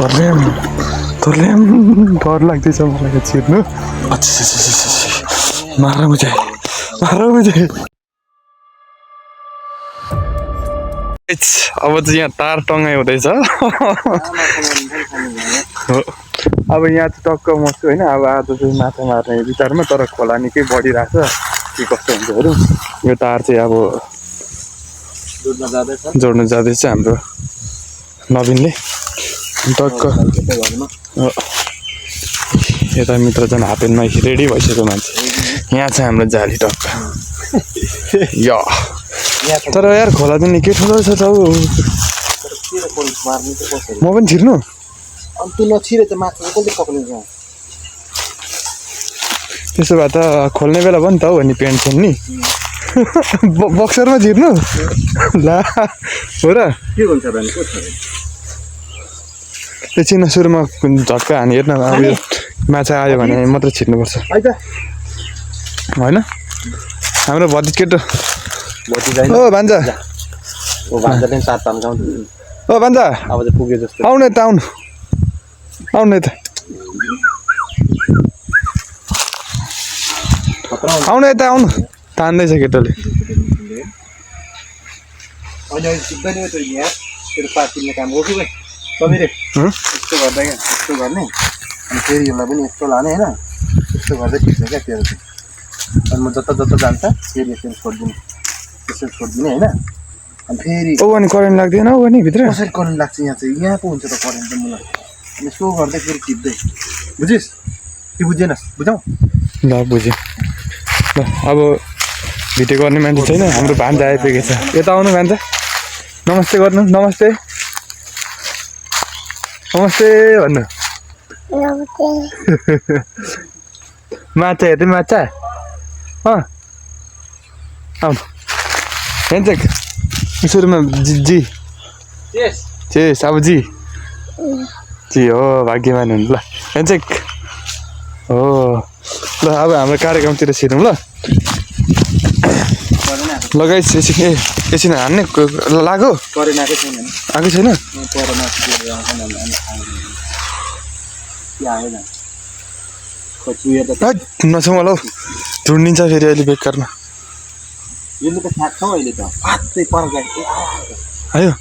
थर्ल्याम डर लाग्दैछ मलाई छिर्नु मार मुझे अब चाहिँ यहाँ तार टङ्गाइ हुँदैछ अब यहाँ चाहिँ टक्क मस्छु होइन अब आज चाहिँ माछा मार्ने विचारमा तर खोला निकै बढिरहेछ के कस्तो हुन्छ हेरौँ यो तार चाहिँ अब जोड्नु जाँदैछ हाम्रो नवीनले टक्क यता मित्र झन् हातेनमा रेडी भइसक्यो मान्छे यहाँ छ हाम्रो जाली टक्क या तर यार खोला चाहिँ निकै ठुलो छ त म पनि छिर्नु त्यसो भए त खोल्ने बेला भयो नि त हौ अनि प्यान्ट छ नि बक्सरमा छिर्नु ला हो र एकछिन सुरुमा झट्का हानी हेर्न अब यो माछा आयो भने मात्र छिर्नुपर्छ होइन हाम्रो भतिज केटो ओ भान्जा ओ भान्जा आउनु यता आउनु यता आउनु तान्दैछ केटोले यस्तो गर्दा क्या यस्तो गर्ने अनि फेरि यसलाई पनि यस्तो लाने होइन यस्तो गर्दै खिच्ने क्या तेरो चाहिँ अनि म जता जान्छ फेरि यसरी छोडिदिने होइन अनि फेरि ओ अनि करेन्ट लाग्दैन हौ अनि भित्र कसरी करेन्ट लाग्छ यहाँ चाहिँ यहाँ पो हुन्छ त करेन्ट त मलाई अनि यस्तो गर्दै फेरि टिप्दै बुझिस् कि बुझेनस् बुझौँ ल बुझेँ ल अब भिडियो गर्ने मान्छे छैन हाम्रो भान्जा आइपुगेछ यता आउनु भान्जा नमस्ते गर्नु नमस्ते भन्नु माछा हेर्दै माछा आउनु हेर्छ सुरुमा जी चेस अब जी हो भाग्यमान हुनु ल हेर्छ हो ल अब हाम्रो कार्यक्रमतिर छिरौँ ल लगाइ एकछिन हान्ने लाग्यो आएको छैन नछौँ होला हौ झुन्डिन्छ फेरि अहिले बेकारमा आयो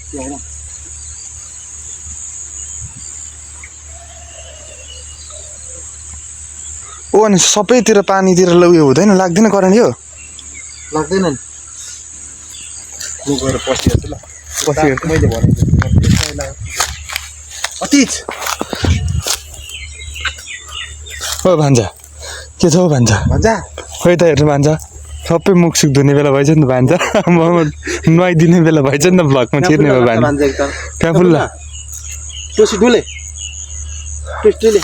ओ अनि सबैतिर पानीतिर उयो हुँदैन लाग्दैन करेन्ट यो लाग्दैन नि म गएर पसिहाल्छु ल मैले भनेको अतिज ओ भान्जा के छ हौ भान्जा खोइ त हेर्नु भान्जा सबै मुख सुख धुने बेला भएछ नि त भान्जा म नुहाइदिने बेला भएछ नि त भ्लगमा छिर्ने भयो भान्जा कहाँ फुल्ला टोसी डुले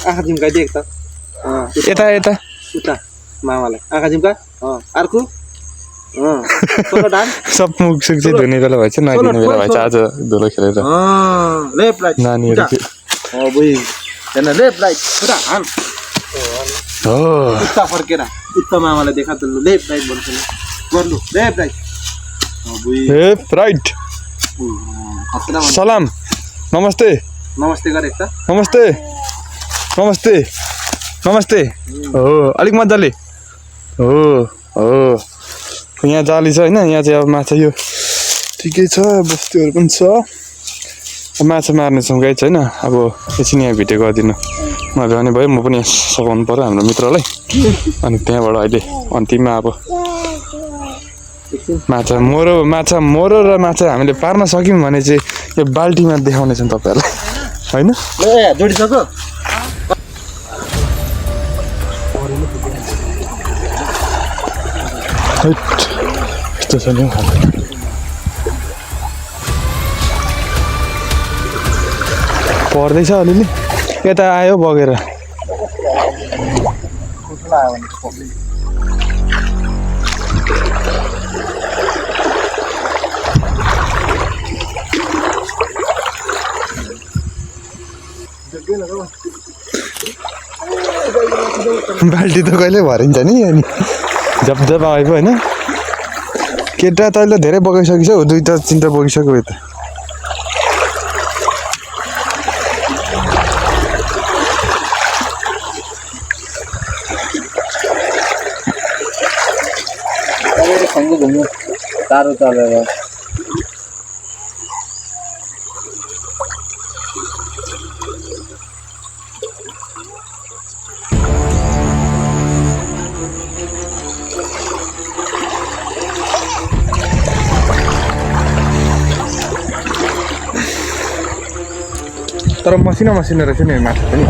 आँखा झिम्काइदिए त यता उता मामालाई आँखा झिम्का अर्को सब मुख सुख चाहिँ धुने बेला भएछ नुहाइदिने बेला भएछ आज धुलो खेलेर नानीहरू उता फर्केर उता मामालाई देखा त लेफ्ट राइट भन्छ गर्नु लेफ्ट राइट सलाम नमस्ते गरे त नमस्ते हो अलिक मजाले हो यहाँ जाली छ होइन यहाँ चाहिँ अब माछा यो ठिकै छ बस्तीहरू पनि छ माछा मार्ने छौँ गाई छैन अब एकछिन यहाँ भिडियो गरिदिनु नभए भने भयो म पनि सघाउनु पऱ्यो हाम्रो मित्रलाई अनि त्यहाँबाट अहिले अन्तिममा अब माछा मोरो र माछा हामीले पार्न सक्यौँ भने चाहिँ यो बाल्टीमा देखाउनेछौँ तपाईँहरूलाई होइन जोडिसक्यो यस्तो छ नि पर्दैछ अलिअलि यता आयो बगेर बाल्टी त कहिले भरिन्छ नि अनि जब आयो होइन केटा तैँले धेरै बगाइसकिस् हौ 2-3 बोकिसक्यो यता साह्रो चलेर तर मसिनो मसिनो रहेछ नि माछा पनि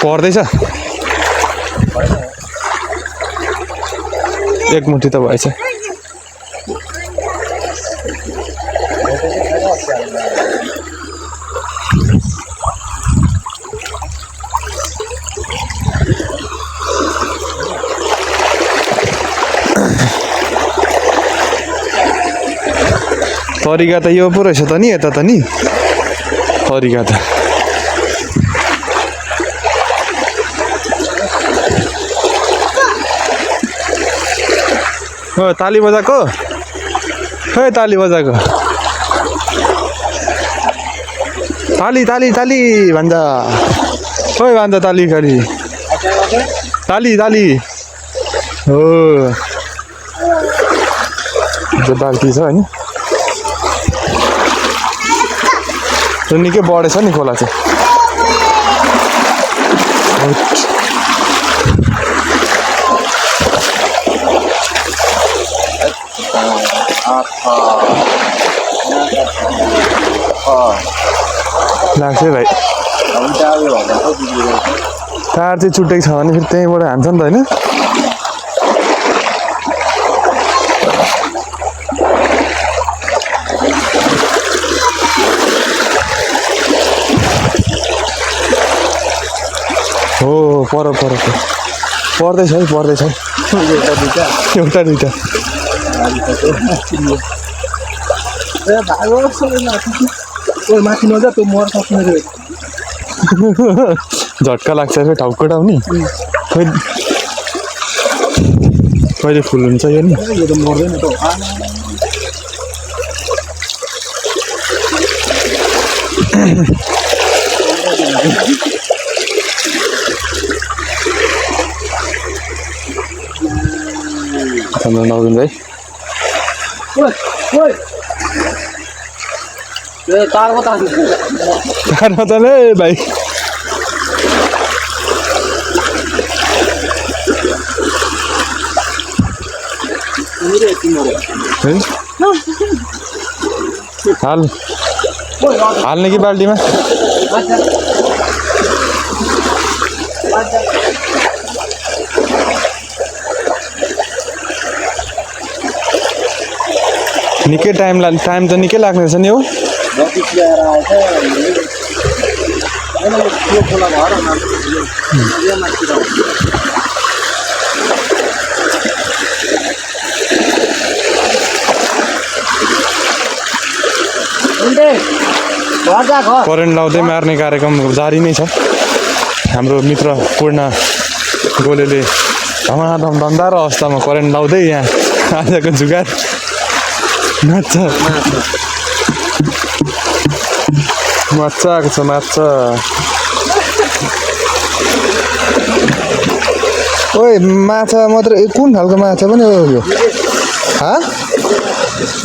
पर्दैछ एक मुठी त भएछ तरिका त यो पो रहेछ त नि यता त नि तरिका त हो ताली बजाएको खै ताली बजाएको ताली ताली ताली भन्छ खोइ भन्छ ताली खाली ताली ताली हो जो बाल्टी छ होइन त्यो निकै बढेछ नि खोला चाहिँ लाग्छ भाइ तार चाहिँ छुट्टै छ भने फेरि त्यहीँबाट हान्छ नि त होइन हो पर पर्दैछ है पर्दैछ एउटा दुइटा माथि नजा त्यो मर सक्ने झट्का लाग्छ रे टाउको टाउनी खोइ कहिले फुल हुन्छ यो नि यो त मर्दैन त हाम्रो नवीन भाइ तारमा त ले भाइ हाल्ने कि बाल्टीमा निकै टाइम त निकै लाग्ने रहेछ नि हो करेन्ट लाउँदै मार्ने कार्यक्रम जारी नै छ हाम्रो मित्र पूर्ण गोलेले धमाधम दमदार अवस्थामा करेन्ट लाउँदै यहाँ आजको जुगार माछा आएको छ माछा ओइ माछा मात्रै कुन खालको माछा पनि हो यो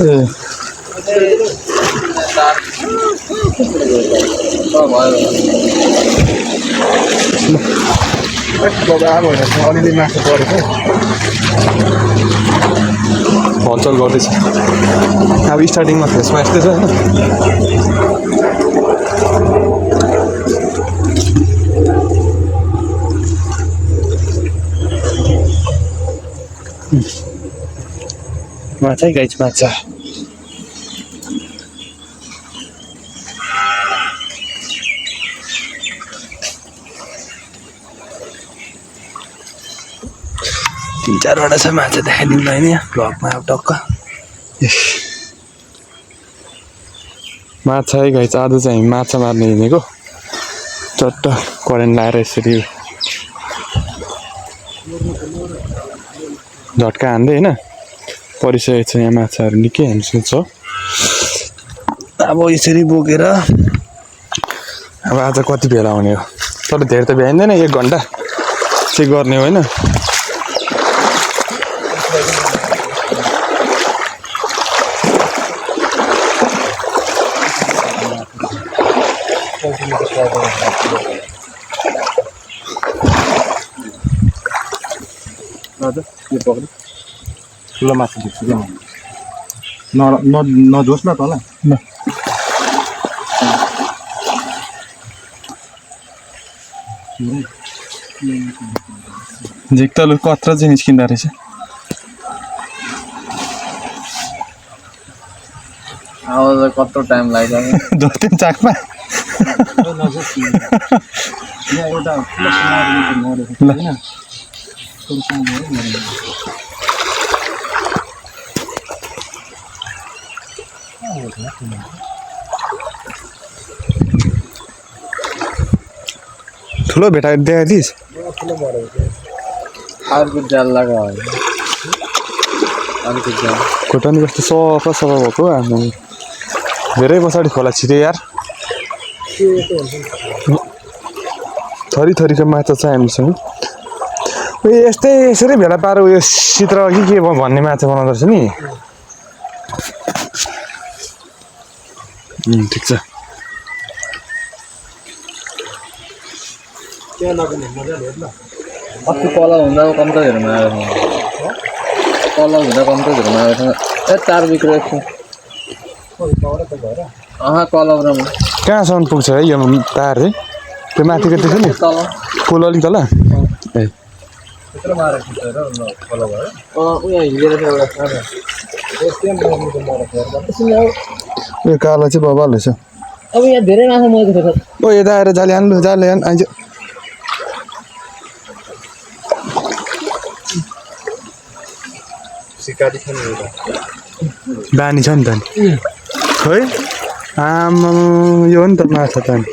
ए अलिअलि माछा परेछ हलचल गर्दैछ अब स्टार्टिङमा फेसमा यस्तै छ होइन माछै गाइज माछा तीन चारवटा छ माछा देखाइदिनु होइन यहाँ भ्लगमा अब टक्क माछा है गाइस आज चाहिँ हामी माछा मार्ने हिँडेको चट्ट करेन्ट लाएर यसरी झट्का हान्दै होइन परिसकेको छ यहाँ माछाहरू निकै हामीसँग छ अब यसरी बोकेर अब आज कति बेला आउने हो तर धेरै त भ्याइँदैन 1 घन्टा चाहिँ गर्ने होइन ठुलो माछा देख्छु क्या नझोस् न तल झिक्तलु कत्रा चाहिँ निस्किँदो रहेछ अब कत्रो टाइम लाग्छ धोते चाकमा यहाँ एउटा ठुलो भेटा देखाइदिस् अर्को जाल लगा अर्को जाल खोटानी कस्तो सफा सफा भएको हाम्रो धेरै पछाडि खोला छिरे यार थरी थरीको माछा छ हामीसँग उयो यस्तै यसरी भेला पारेर उयो सित्र के भन्ने माछा बनाउँदो रहेछ नि ठिक छ अस्ति कला हुँदा कम्प्युटरहरूमा आएर कला हुँदा कम्प्युटरहरूमा आएर ए तार बिग्रेको कलम कहाँसम्म पुग्छ है यो तार चाहिँ त्यो माथिको देख्यो नि तल पुल अलिक तल ए उयो हिँडेर उयो कालो चाहिँ बबाल रहेछ अब यहाँ धेरै माछा मरेको छ ओ यता आएर जाले हान्नु जाले हान आइज सिकारी छ नि बानी छ नि त नि खोइ आमा यो हो नि त माछा त नि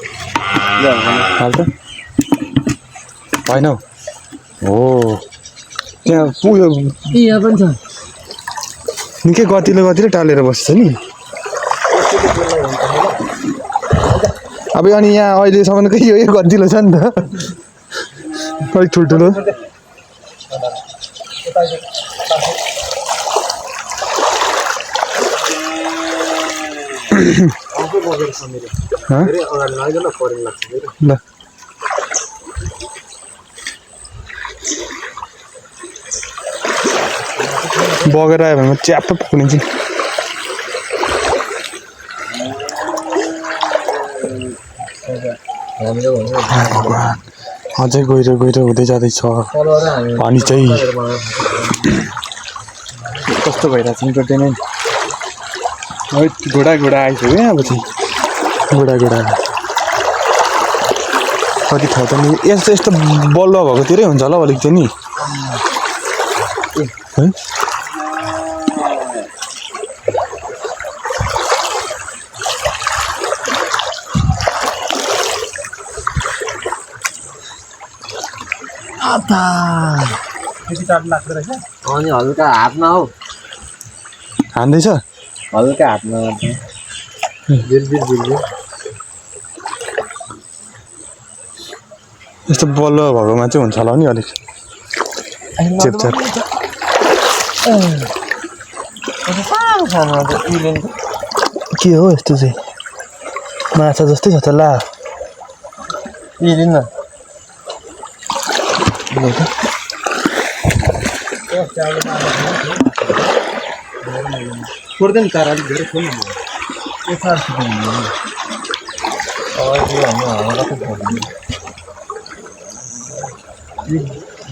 हाल्छ होइन हो त्यहाँ उयो यहाँ पनि छ निकै गतिलो टालेर बस्छ नि अब अनि यहाँ अहिलेसम्मकै यो गतिलो छ नि त अलिक ठुल्ठुलो ल बगेर आयो भने च्याप्प पक्रिन्छ अझै गहिरो हुँदै जाँदैछ अनि चाहिँ कस्तो भइरहेको छ नि गर्दैन नि घोडा आइसक्यो क्या अब चाहिँ घोडा कति ठाउँ त नि यस्तो बलुवा भएकोतिरै हुन्छ होला अलिक चाहिँ नि है त्यति टाढो लाग्दो रहेछ अनि हल्का हातमा हौ हान्दैछ हल्का हातमा यस्तो बलुवा भएकोमा चाहिँ हुन्छ होला नि अलिक चेपचाप के हो यस्तो चाहिँ माछा जस्तै छ त ला न छोड्दैन तार अलिक धेरै खोल्नु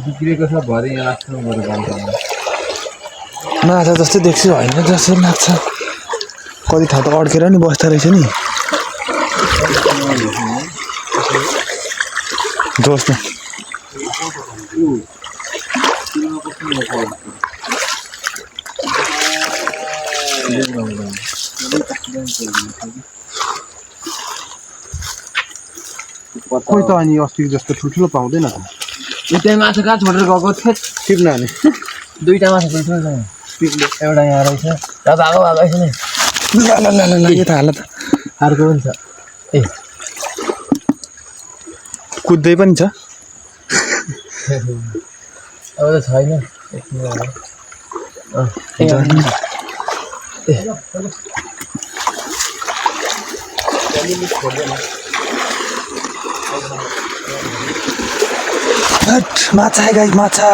बिग्रेको छ भरे यहाँ लाग्छ बरु गाउँछ माछा जस्तै देख्छु होइन जस्तो लाग्छ कति ठाउँ त अड्केर नि बस्दो रहेछ नि जोस् न खोइ त अनि अस्ति जस्तो ठुल्ठुलो पाउँदैन त त्यही माछा कहाँ छोडेर गएको थियो टिप्न अनि दुईटा माछा ठुल्ठुलो छ एउटा यहाँ रहेछ र भागो भागो यसो नै ल यो त हाल त अर्को पनि छ ए कुद्दै पनि छ अब त छैन माछा है गाइस माछा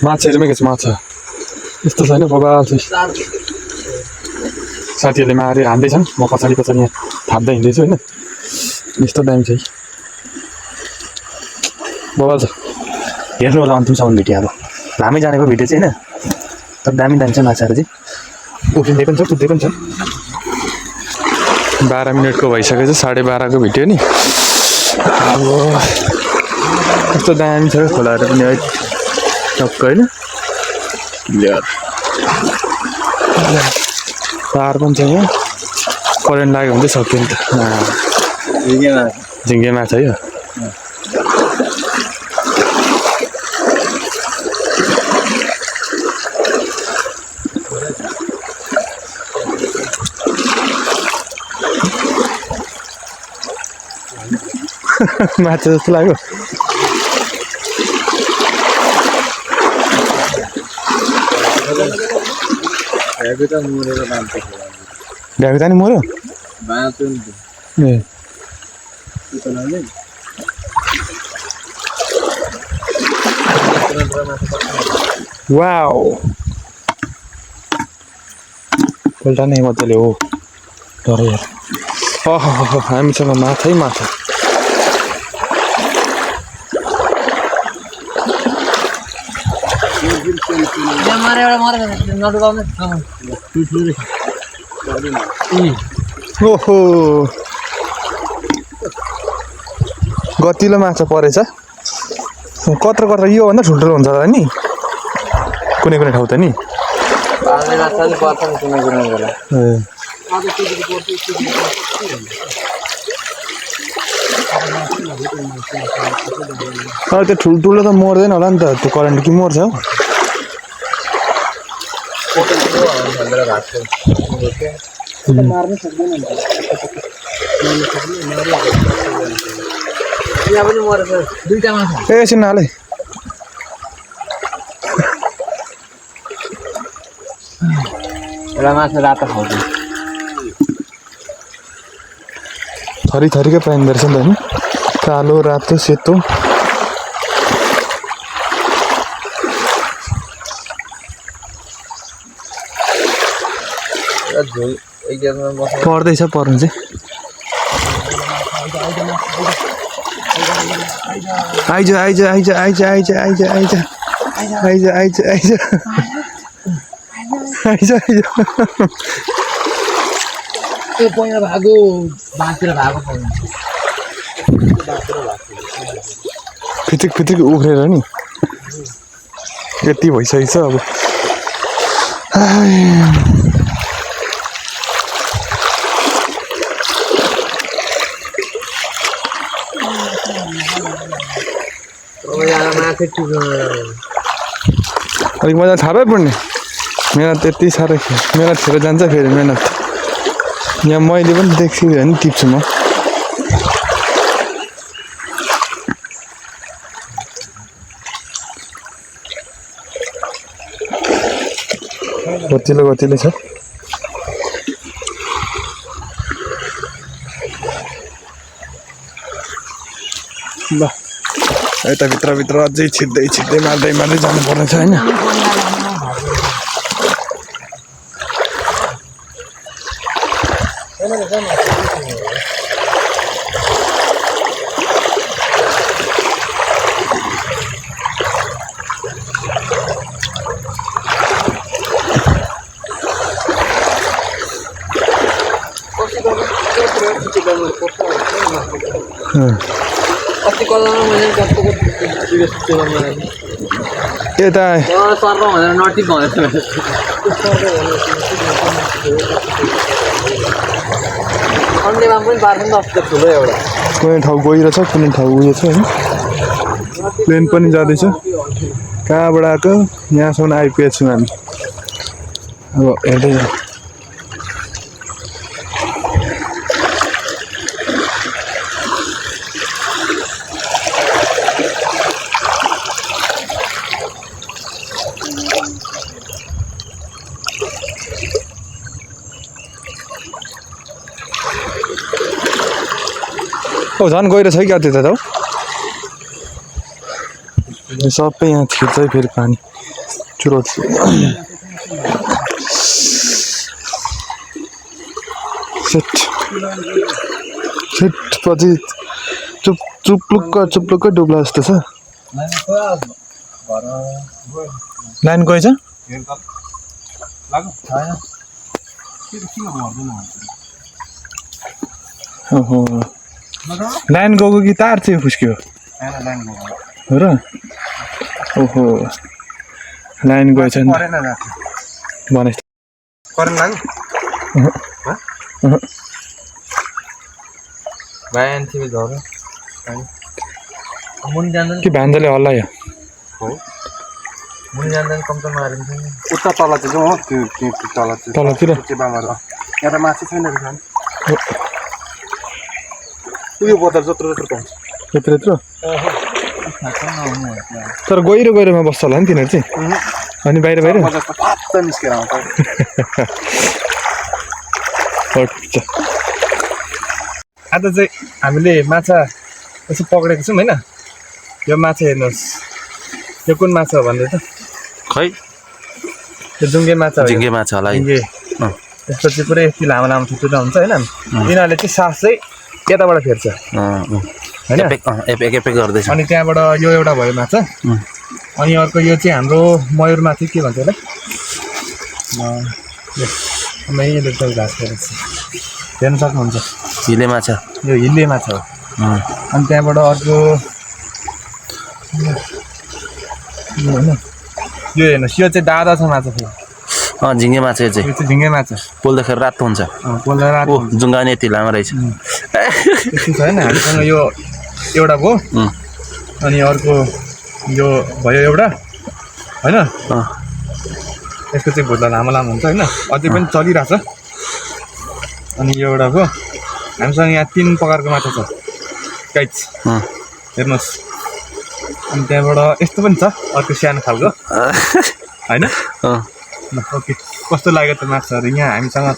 माछाहरू पनि माछा यस्तो छैन बबाल चाहिँ साथीहरूले मारेर हान्दैछन् म पछाडि पछाडि यहाँ थाप्दै हिँड्दैछु होइन यस्तो दामी चाहिँ बबाल छ हेर्नु होला अन्तिमसम्म भिडियो अब लामै जानेको भिडियो चाहिँ होइन तर दामी दामी छ माछाहरू चाहिँ उफ्रिँदै पनि छ कुद्दै पनि छ 12 मिनटको भइसकेछ 12:30को भिडियो नि अब कस्तो दामी छ खोलाहरू पनि है टक्क होइन क्लियर तार पनि छ यहाँ करेन्ट लाग्यो भने चाहिँ सक्यो नि त झिङ्गे माछा यो माछा जस्तो लाग्यो भ्याएको त नि मऱ्यो ए वाउ पल्टा नै मजाले हो तर यार ओहो हामीसँग माछै माछा ओहो गतिलो माछा परेछ कत्रो कत्रो योभन्दा ठुल्ठुलो हुन्छ होला नि कुनै कुनै ठाउँ त नि त्यो ठुल्ठुलो त मर्दैन होला नि त त्यो करेन्ट कि मर्छ हौ ए एकछिन हालै एउटा माछा रातो खाउँछ थरी थरीकै पाइँदो रहेछ नि त होइन कालो रातो सेतो पर्दैछ पर्नु चाहिँ आइज आइज आइज आइज आइज आइज आइज आइज आइज आइज आइज आइज त्यो पहिला भागो बाँचेर भागो फिटिक फिटिक उफ्रेर नि यति भइसकेछ अब अलिक मजा थाहा पर्ने मेहनत त्यति साह्रो मेहनत खेर जान्छ फेरि मेहनत यहाँ मैले पनि देख्छु भने टिप्छु म गतिलो गतिलो छ ल यता भित्र अझै छिट्दै छिट्दै मार्दै मार्दै जानुपर्ने छ होइन अस्ति कलमा मैले यता सर्व भनेर नटिक भनेर अन्डेमा पनि पार्छ नि अस्ति ठुलो एउटा कुनै ठाउँ गइरहेछ कुनै ठाउँ उयो छ होइन प्लेन पनि जाँदैछ कहाँबाट आएको यहाँसम्म आइपुगेको छौँ हामी अब हेर्दै जाउँ झन् गइरहेछ है क्या त्यता त हौ सबै यहाँ छिर्छ है फेरि पानी चुरोट सेट पछि चुप्लुक्कै डुब्ला जस्तो छ लाइन गएछ ओहो लाइन गएको कि तार चाहिँ फुस्क्यो हो र ओहो लाइन गएछ नि भने करेन्ट लाग्यो भाइ थिए झर मुनि जाँदैन कि भान्जाले हल्लायो मुनि जाँदैन कम त मारिन्छ नि उता तल चाहिँ जाउँ हो त्यो तल चाहिँ तलतिर चेपामा यहाँ त माछा छैन रहेछ उयो बोतल जत्रो पाउँछ यत्रो यत्रो तर गहिरो गहिरोमा बस्छ होला नि तिनीहरू चाहिँ अनि बाहिर बाहिर निस्केर आउँछ आज चाहिँ हामीले माछा यसो पक्रेको छौँ होइन यो माछा हेर्नुहोस् यो कुन माछा हो भन्दै त खै यो जुङ्गे माछा हो झिङ्गे माछा होला जुङ्गे यसको चाहिँ पुरै यति लामो लामो थुत्रो हुन्छ होइन यिनीहरूले चाहिँ सास चाहिँ यताबाट फेर्छ होइन एपेक गर्दैछ अनि त्यहाँबाट यो एउटा भयो माछा अनि अर्को यो चाहिँ हाम्रो मयूर माथि के भन्छ यसलाई यहीँले घाँस गरेको छ हेर्नु सक्नुहुन्छ हिले माछा यो हिल्ले माछा हो अनि त्यहाँबाट अर्को होइन यो हेर्नुहोस् यो चाहिँ दादा छ माछा फेरि झिङ्गे माछा यो चाहिँ झिङ्गे माछा पोल्दाखेरि रातो हुन्छ पोल्दा रातो जुङ्गा नि यति लामो रहेछ त्यस्तो छ होइन हामीसँग यो एउटा भयो अनि अर्को यो भयो एउटा होइन यसको चाहिँ भुत्ला लामो लामो हुन्छ होइन अझै पनि चलिरहेछ अनि यो एउटा भयो हामीसँग यहाँ 3 प्रकारको माछा छ काइच हेर्नुहोस् अनि त्यहाँबाट यस्तो पनि छ अर्को सानो खालको होइन ओके कस्तो लाग्यो त माछाहरू यहाँ हामीसँग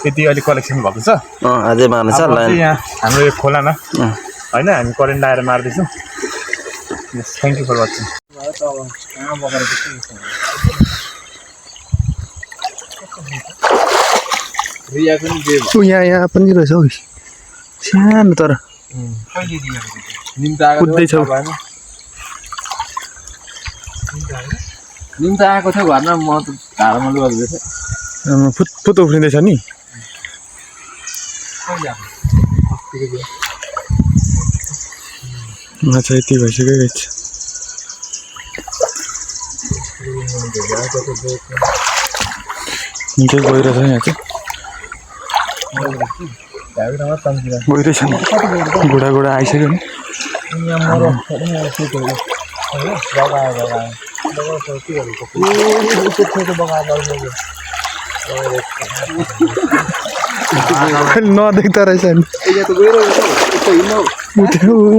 यति अलिक कलेक्सन भएको छ अझै मार्नु छ यहाँ हाम्रो यो खोलामा होइन हामी करेन्ट लगाएर मार्दैछौँ थ्याङ्क यू फर वाचिङ यहाँ पनि रहेछ हौ सानो तर कुद्दैछ निम त आएको थियो घरमा म त धारामा लुगाउँदैछ फुत उफ्रिँदैछ नि माछा यति भइसक्यो रहेछ निकै गइरहेछ यहाँ चाहिँ गइरहेछ नि घुँडा आइसक्यो नि नदेख्दो रहेछ नि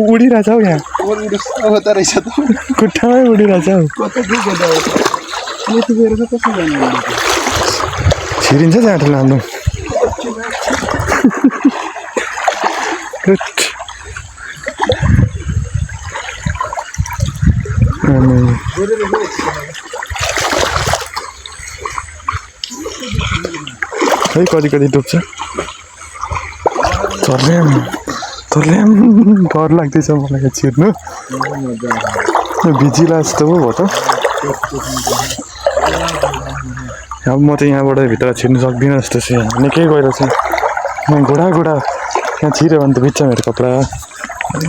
उडिरहेछ हौ यहाँ खुट्टामै उडिरहेछ हौ छिरिन्छ जाँठो लानु है कति डुब्छ थर्ल्याम डर लाग्दैछ मलाई छिर्नु भिजिला जस्तो पो भयो त अब म चाहिँ यहाँबाट भित्र छिर्नु सक्दिनँ जस्तो छ निकै गइरहेछ घोडा यहाँ छिर्यो भने त भित्र मेरो कपडा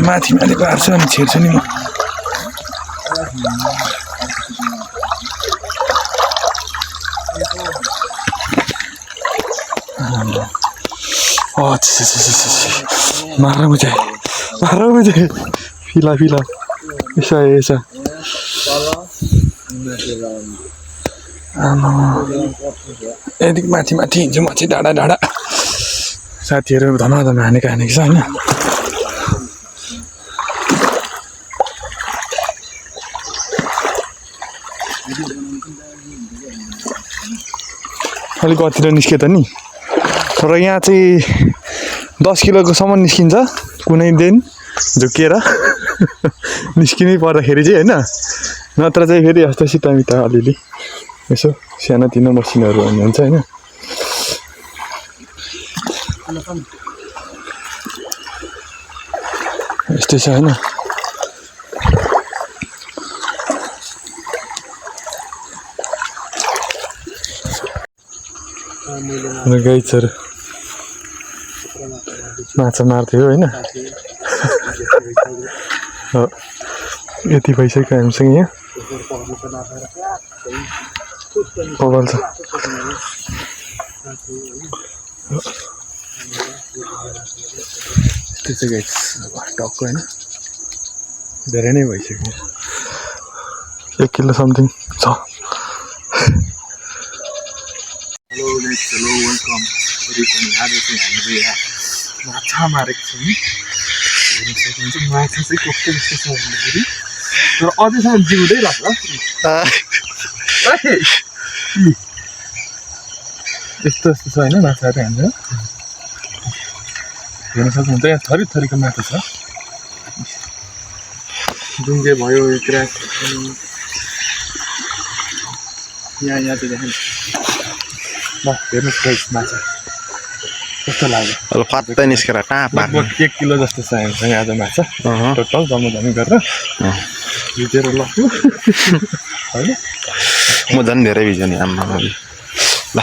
माथि पार्छु अनि छिर्छु नि म मार मुझे फिला ऐसा यदि माथि हिँड्छु म चाहिँ डाँडा साथीहरू धमाधम हानेको छ होइन अलिक अतिर निस्के त नि तर यहाँ चाहिँ 10 किलोसम्म निस्किन्छ कुनै दिन झुकिएर निस्किनै पर्दाखेरि चाहिँ होइन नत्र चाहिँ फेरि यस्तो सितामिता अलिअलि यसो सानोतिनो मसिनहरू हुन्छ होइन यस्तै छ होइन गाइजहरू माछा मार्थ्यो होइन यति भइसक्यो हामीसँग यहाँ पबल छ त्यो चाहिँ गाइज टक्क होइन धेरै नै भइसक्यो 1 किलो समथिङ छ हेलो वेलकम आज चाहिँ हामीले यहाँ माछा मारेको छौँ हेर्न सक्नुहुन्छ माछा चाहिँ कस्तो कस्तो छ भन्दाखेरि तर अझैसम्म जिउँदै लाग्छ यस्तो छ होइन माछाहरू हाम्रो हेर्न सक्नुहुन्छ यहाँ थरी थरीको माछा छ डुङ्गे भयो क्र्याक यहाँ चाहिँ देख्नु ल हेर्नुहोस् गाइस माछा कस्तो लाग्यो अब फात्तै निस्केर टापा लगभग 1 किलो जस्तो छ हामीसँग आज माछा टोटल जम्मै गरेर भिजेर लग्यो होइन म झन् धेरै भिज्यो नि आम्मा ल